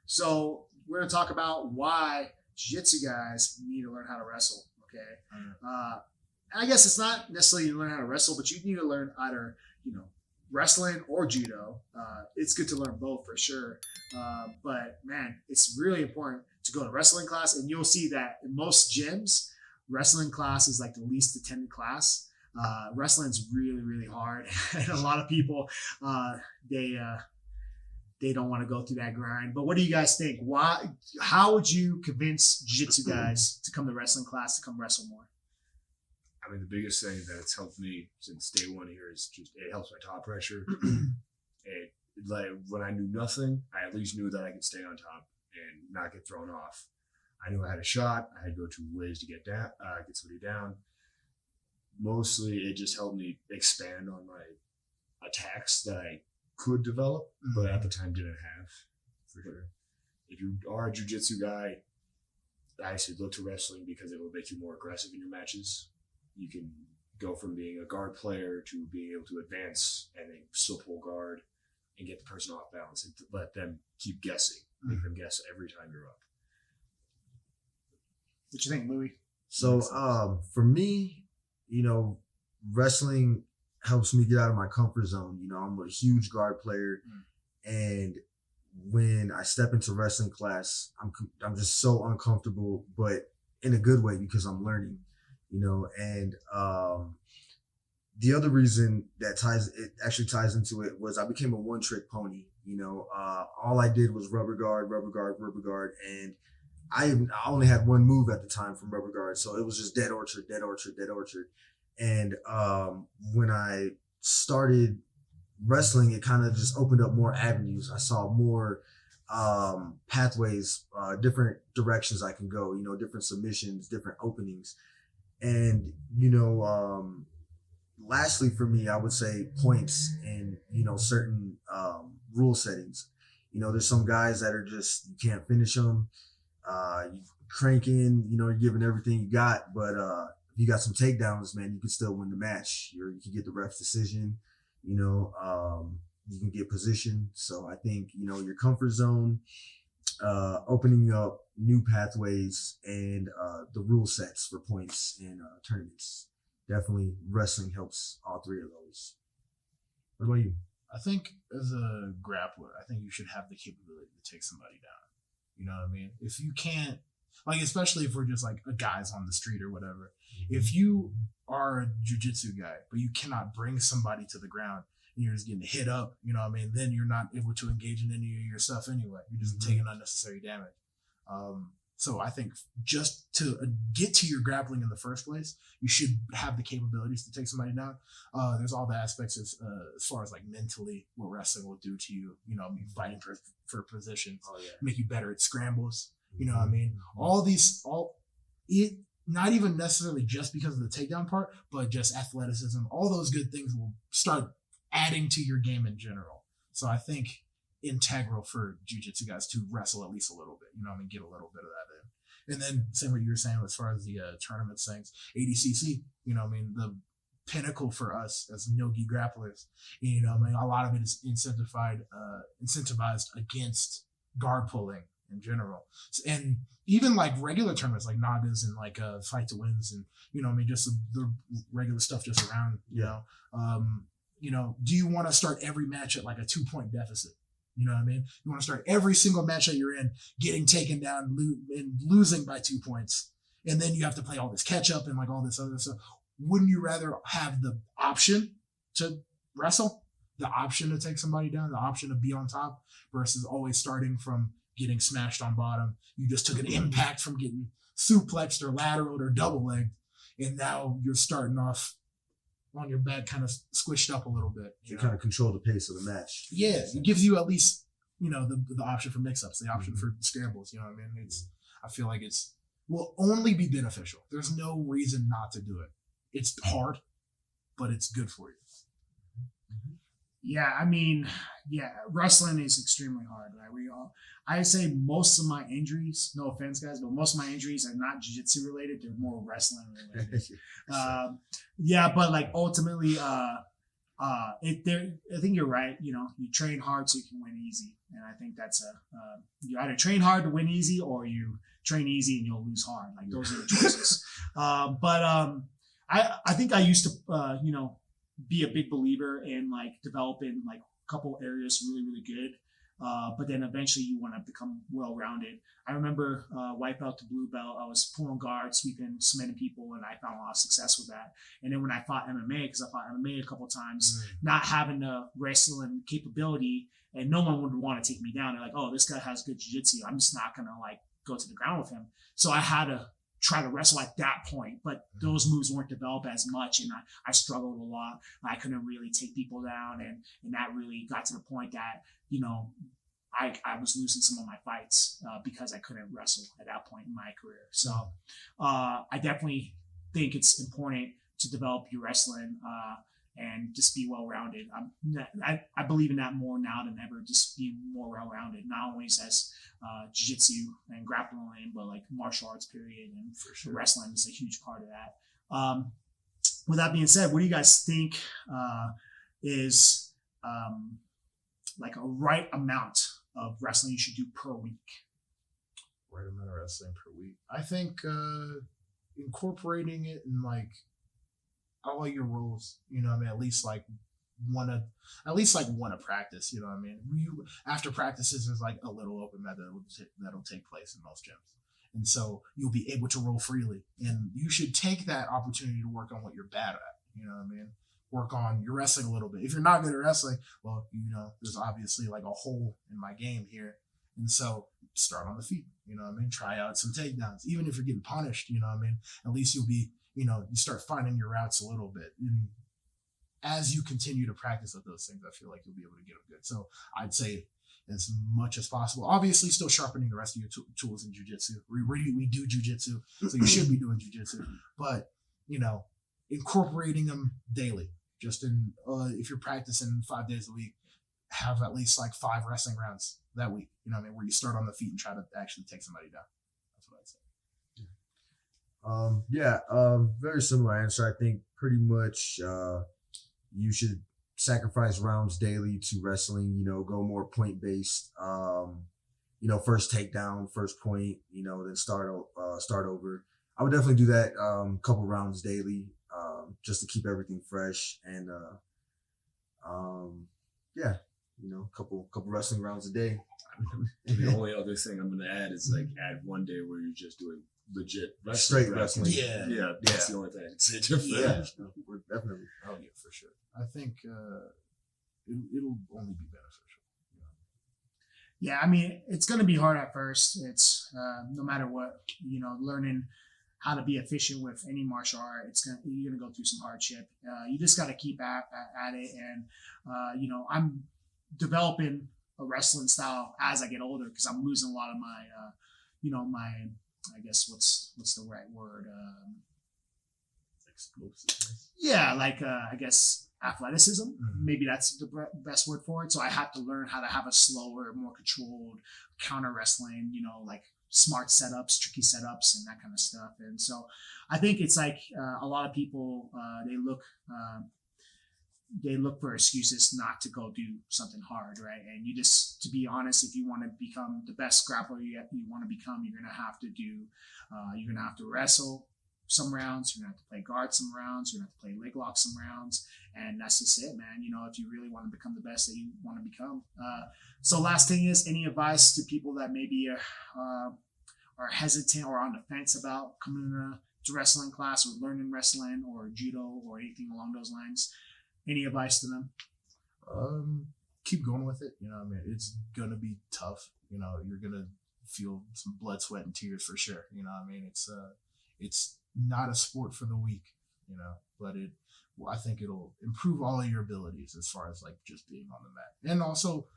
So we're going to talk about why jiu-jitsu guys need to learn how to wrestle. Okay. I guess it's not necessarily you learn how to wrestle, but you need to learn either, wrestling or judo. It's good to learn both for sure. But man, it's really important to go to wrestling class, and you'll see that in most gyms, wrestling class is like the least attended class. Wrestling is really, really hard, and a lot of people they don't want to go through that grind. But what do you guys think? How would you convince jiu-jitsu guys to come to wrestling class to come wrestle more? I mean, the biggest thing that's helped me since day one here is just it helps my top pressure. Like when I knew nothing, I at least knew that I could stay on top and not get thrown off. I knew I had a shot. I had to go to ways to get down, get somebody down. Mostly, it just helped me expand on my attacks that I could develop, but at the time didn't have, for sure. If you are a jiu-jitsu guy, I say look to wrestling because it will make you more aggressive in your matches. You can go from being a guard player to being able to advance and then still pull guard and get the person off balance and let them keep guessing. Make them guess every time you're up. What you think, Louis? So for me, wrestling helps me get out of my comfort zone. I'm a huge guard player, and when I step into wrestling class, I'm just so uncomfortable, but in a good way because I'm learning. And the other reason that actually ties into it was I became a one-trick pony. All I did was rubber guard, and I only had one move at the time from rubber guard, so it was just dead orchard. And when I started wrestling, it kind of just opened up more avenues. I saw more pathways, different directions I can go. Different submissions, different openings. And, lastly for me, I would say points and, certain rule settings. There's some guys that are just, you can't finish them. You cranking, you're giving everything you got. But if you got some takedowns, man, you can still win the match. You can get the ref's decision. You can get position. So I think, your comfort zone, opening up new pathways and the rule sets for points and tournaments. Definitely wrestling helps all three of those. What about you? I think as a grappler, I think you should have the capability to take somebody down. You know what I mean? If you can't, like, especially if we're just like a guys on the street or whatever, if you are a jiu-jitsu guy, but you cannot bring somebody to the ground and you're just getting hit up, then you're not able to engage in any of your stuff anyway. You're just taking unnecessary damage. So I think just to get to your grappling in the first place, you should have the capabilities to take somebody down. There's all the aspects as far as like mentally what wrestling will do to you, fighting for positions, make you better at scrambles. Not even necessarily just because of the takedown part, but just athleticism. All those good things will start adding to your game in general. So I think integral for jiu-jitsu guys to wrestle at least a little bit, get a little bit of that in. And then same what you were saying as far as the tournaments things, ADCC, the pinnacle for us as no-gi grapplers, a lot of it is incentivized against guard pulling in general. And even like regular tournaments like Nagas and like Fight to Wins and, just the regular stuff just around, do you want to start every match at like a 2-point deficit? You know what I mean? You want to start every single match that you're in getting taken down and losing by 2 points. And then you have to play all this catch up and like all this other stuff. Wouldn't you rather have the option to wrestle, the option to take somebody down, the option to be on top versus always starting from getting smashed on bottom? You just took an impact from getting suplexed or lateraled or double legged. And now you're starting off on your back, kind of squished up a little bit. You kind of control the pace of the match. Yeah, it gives you at least, the option for mix-ups, the option for scrambles. You know what I mean? I feel like will only be beneficial. There's no reason not to do it. It's hard, but it's good for you. Yeah, wrestling is extremely hard, right? I say most of my injuries, no offense, guys, but most of my injuries are not jiu-jitsu related. They're more wrestling related. But like ultimately, I think you're right. You know, you train hard so you can win easy, and I think that's you either train hard to win easy, or you train easy and you'll lose hard. Like those are the choices. I think I used to be a big believer in like developing like a couple areas really good. But then eventually you want to become well-rounded. I remember white belt to blue belt, I was pulling guard, sweeping, cementing people, and I found a lot of success with that. And then when I fought MMA, because I fought MMA a couple of times, not having the wrestling capability, and no one would want to take me down. They're like, oh, this guy has good jiu-jitsu. I'm just not going to like go to the ground with him. So I had to try to wrestle at that point, but those moves weren't developed as much, and I struggled a lot. I couldn't really take people down, and that really got to the point that, you know, I was losing some of my fights because I couldn't wrestle at that point in my career. So I definitely think it's important to develop your wrestling and just be well-rounded. I believe in that more now than ever, just being more well-rounded, not only as jiu-jitsu and grappling, but like martial arts period, and for sure wrestling is a huge part of that. With that being said, what do you guys think is like a right amount of wrestling you should do per week? Right amount of wrestling per week. I think incorporating it in like all your roles, you know what I mean, at least like one a practice, you know what I mean. After practices, there's like a little open mat that'll take place in most gyms, and so you'll be able to roll freely, and you should take that opportunity to work on what you're bad at, you know what I mean. Work on your wrestling a little bit. If you're not good at wrestling, well, you know, there's obviously like a hole in my game here. And so start on the feet, you know what I mean? Try out some takedowns. Even if you're getting punished, you know what I mean? At least you'll be, you know, you start finding your routes a little bit. And as you continue to practice with those things, I feel like you'll be able to get them good. So I'd say as much as possible. Obviously still sharpening the rest of your tools in jiu-jitsu. We do jiu-jitsu, so you should be doing jiu-jitsu. But, you know, incorporating them daily. Just in if you're practicing 5 days a week, have at least like 5 wrestling rounds that week. You know what I mean? Where you start on the feet and try to actually take somebody down. That's what I'd say. Very similar answer. I think pretty much you should sacrifice rounds daily to wrestling. You know, go more point based. You know, first takedown, first point. You know, then start over. I would definitely do that. Couple rounds daily. Just to keep everything fresh, and you know, couple wrestling rounds a day. The only other thing I'm gonna add is like add one day where you're just doing legit straight wrestling. Yeah, that's the only thing I can say different. Yeah, we're definitely. Oh yeah, for sure. I think it'll only be beneficial. You know? Yeah, I mean, it's going to be hard at first. It's no matter what, you know, learning how to be efficient with any martial art, you're gonna go through some hardship. You just got to keep at it, and you know, I'm developing a wrestling style as I get older because I'm losing a lot of my, you know, my, I guess what's the right word? Explosiveness. Yeah, like I guess athleticism. Mm-hmm. Maybe that's the best word for it. So I have to learn how to have a slower, more controlled counter wrestling. You know, like smart setups, tricky setups, and that kind of stuff. And so I think it's like a lot of people they look for excuses not to go do something hard, right? And you just, to be honest, if you want to become the best grappler you want to become, you're gonna have to wrestle some rounds, you're gonna have to play guard some rounds, you're gonna have to play leg lock some rounds, and that's just it, man. You know, if you really want to become the best that you want to become. So last thing is, any advice to people that maybe are hesitant or on the fence about coming to wrestling class or learning wrestling or judo or anything along those lines? Any advice to them? Keep going with it. You know, I mean, it's gonna be tough. You know, you're gonna feel some blood, sweat, and tears for sure. You know, I mean, it's not a sport for the weak. You know, but I think it'll improve all of your abilities as far as like just being on the mat, and also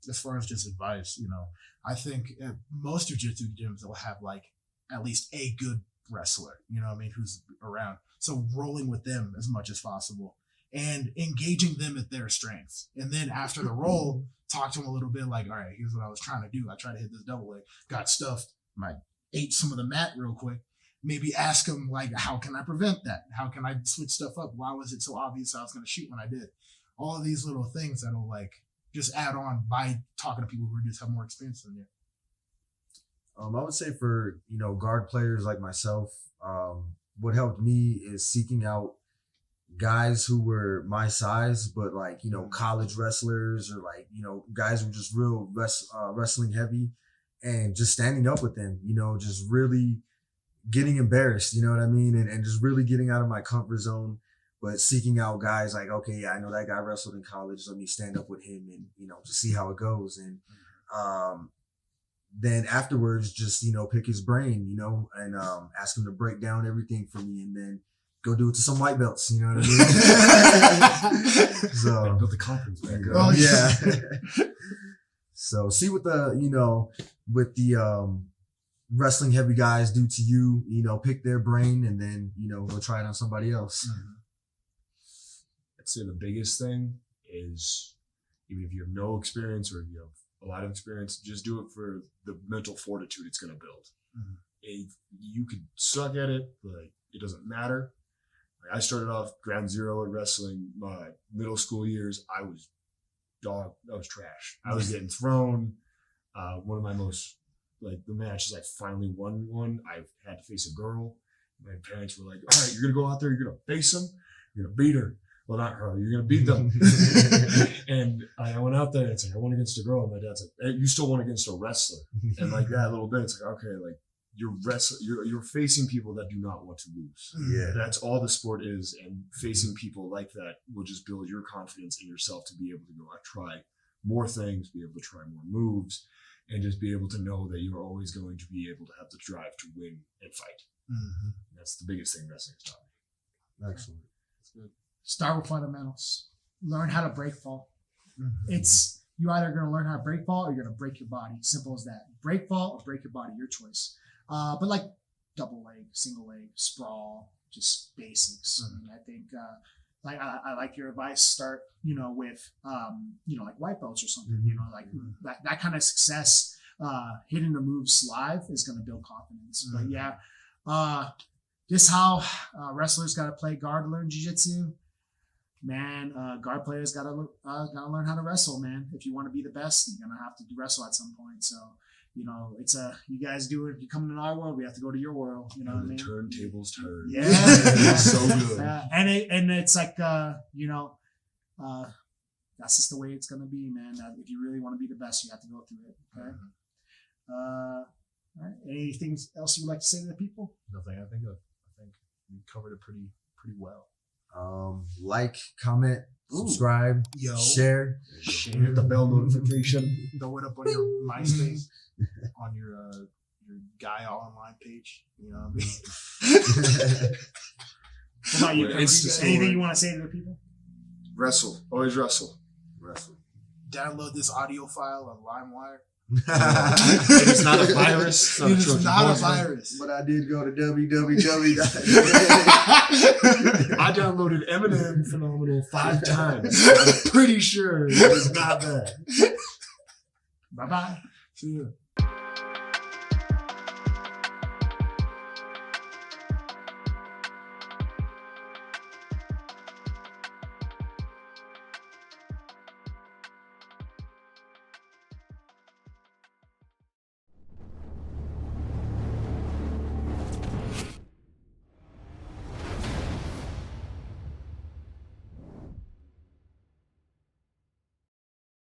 as far as just advice. You know, I think at most jiu-jitsu gyms will have like at least a good wrestler. You know what I mean? Who's around. So rolling with them as much as possible. And engaging them at their strengths. And then after the roll, talk to them a little bit like, all right, here's what I was trying to do. I tried to hit this double leg, got stuffed, I ate some of the mat real quick. Maybe ask them like, how can I prevent that? How can I switch stuff up? Why was it so obvious I was going to shoot when I did? all of these little things that'll like just add on by talking to people who just have more experience than you. I would say for, guard players like myself, what helped me is seeking out guys who were my size, but like, college wrestlers or like, guys who were just real wrestling heavy, and just standing up with them, just really getting embarrassed, you know what I mean? And just really getting out of my comfort zone, but seeking out guys like, okay, yeah, I know that guy wrestled in college. Let me stand up with him and, just see how it goes. And, then afterwards, just, pick his brain, and ask him to break down everything for me, and then go do it to some white belts, you know what I mean? So build the confidence back up. Oh, yeah. So see what with the wrestling heavy guys do to you, pick their brain, and then, go try it on somebody else. Mm-hmm. I'd say the biggest thing is, even if you have no experience or if you have a lot of experience, just do it for the mental fortitude it's going to build. Mm-hmm. If you could suck at it, but it doesn't matter. Like, I started off ground zero at wrestling my middle school years. I was trash. I was getting thrown. One of my most, the matches I finally won one, I had to face a girl. My parents were like, all right, you're going to go out there, you're going to face them, you're going to beat her. Well, not her. You're going to beat them. And I went out there and it's like, I won against a girl. And my dad's like, hey, you still won against a wrestler. And like that little bit, it's like, okay, like you're facing people that do not want to lose. Yeah. That's all the sport is. And facing people like that will just build your confidence in yourself to be able to go out, try more things, be able to try more moves, and just be able to know that you're always going to be able to have the drive to win and fight. Mm-hmm. That's the biggest thing wrestling has taught me. Excellent. That's good. Start with fundamentals. Learn how to break fall. Mm-hmm. It's you either going to learn how to break fall or you're going to break your body. Simple as that. Break fall or break your body, your choice. But like double leg, single leg, sprawl, just basics. Mm-hmm. I mean, I think I like your advice. Start with like white belts or something. Mm-hmm. That kind of success. Hitting the moves live is going to build confidence. Mm-hmm. But yeah, just how wrestlers got to play guard, learn jiu-jitsu. Man, guard players gotta learn how to wrestle, man. If you want to be the best, you're gonna have to wrestle at some point. So, it's you guys do it. You come into our world, we have to go to your world. You know what I mean? Turntables turn. Yeah, It's so good. And it's like that's just the way it's gonna be, man. If you really want to be the best, you have to go through it. Okay. Mm-hmm. All right. Anything else you would like to say to the people? Nothing I think of. I think we covered it pretty well. Like, comment, subscribe, share. Hit the bell notification. Throw it up on your MySpace, on your Guy All Online page. You know what I mean? What about you? Insta Anything story. you want to say to the people? Wrestle. Always wrestle. Download this audio file on LimeWire. It is not a virus. It is not a virus. But I did go to www. I downloaded Eminem Phenomenal 5 times. I'm pretty sure it is not that. Bye-bye. See ya.